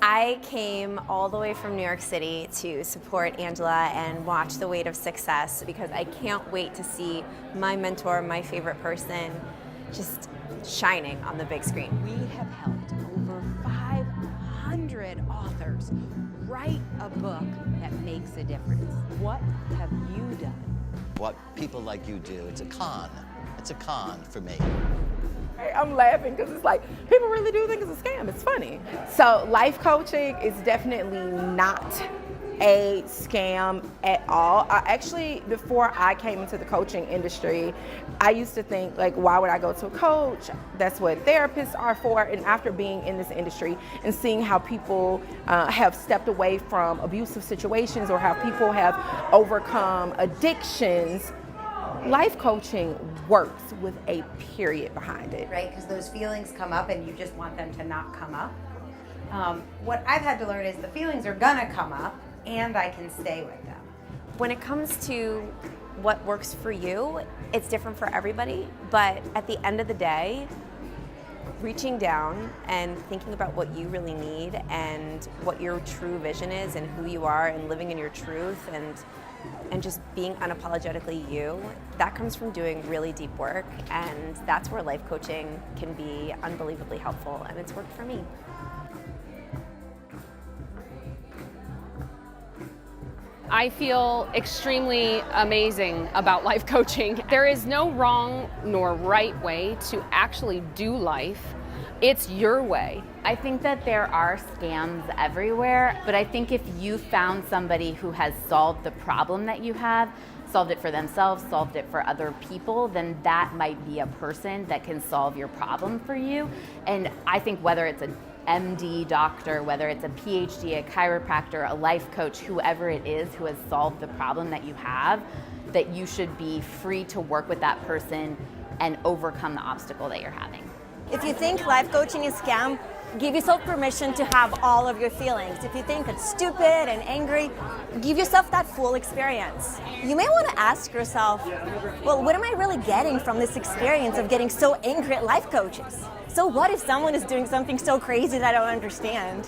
I came all the way from New York City to support Angela and watch the weight of success because I can't wait to see my mentor, my favorite person, just shining on the big screen. We have helped over 500 authors write a book that makes a difference. What have you done? What people like you do, it's a con. It's a con for me. I'm laughing because it's like, people really do think it's a scam. It's funny. So life coaching is definitely not a scam at all. Before I came into the coaching industry, I used to think, like, why would I go to a coach? That's what therapists are for. And after being in this industry and seeing how people have stepped away from abusive situations or how people have overcome addictions, life coaching works with a period behind it. Right, because those feelings come up and you just want them to not come up. What I've had to learn is the feelings are gonna come up and I can stay with them. When it comes to what works for you, it's different for everybody, but at the end of the day, reaching down and thinking about what you really need and what your true vision is and who you are and living in your truth and just being unapologetically you, that comes from doing really deep work, and that's where life coaching can be unbelievably helpful, and it's worked for me. I feel extremely amazing about life coaching. There is no wrong nor right way to actually do life. It's your way. I think that there are scams everywhere, but I think if you found somebody who has solved the problem that you have, solved it for themselves, solved it for other people, then that might be a person that can solve your problem for you. And I think whether it's an MD doctor, whether it's a PhD, a chiropractor, a life coach, whoever it is who has solved the problem that you have, that you should be free to work with that person and overcome the obstacle that you're having. If you think life coaching is a scam, give yourself permission to have all of your feelings. If you think it's stupid and angry, give yourself that full experience. You may want to ask yourself, well, what am I really getting from this experience of getting so angry at life coaches? So what if someone is doing something so crazy that I don't understand?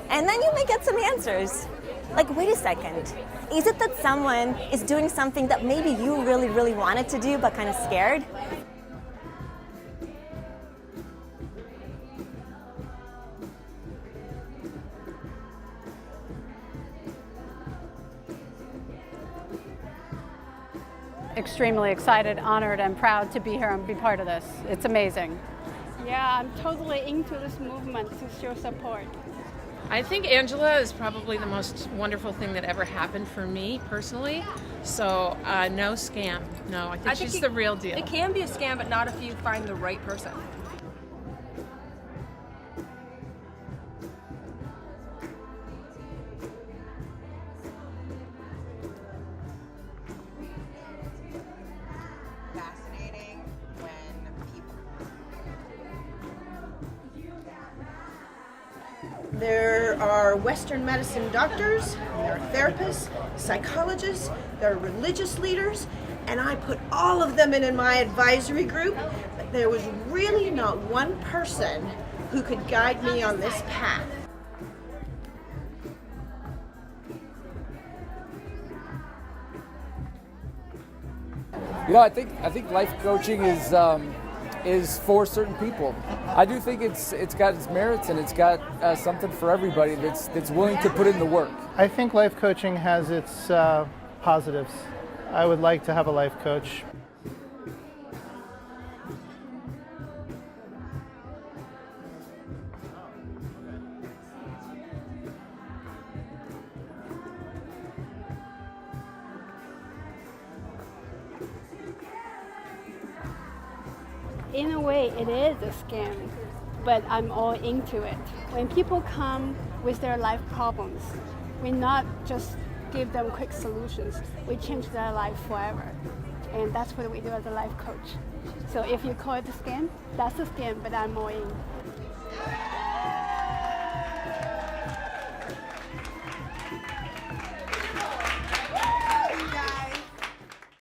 And then you may get some answers. Like, wait a second, is it that someone is doing something that maybe you really, really wanted to do but kind of scared? Extremely excited, honored, and proud to be here and be part of this. It's amazing. Yeah, I'm totally into this movement to show support. I think Angela is probably the most wonderful thing that ever happened for me personally. So no scam. No, I think she's the real deal. It can be a scam, but not if you find the right person. There are Western medicine doctors, there are therapists, psychologists, there are religious leaders, and I put all of them in my advisory group, but there was really not one person who could guide me on this path. You know, I think life coaching is for certain people. I do think it's got its merits and it's got something for everybody that's willing to put in the work. I think life coaching has its positives. I would like to have a life coach. In a way, it is a scam, but I'm all into it. When people come with their life problems, we not just give them quick solutions, we change their life forever. And that's what we do as a life coach. So if you call it a scam, that's a scam, but I'm all in.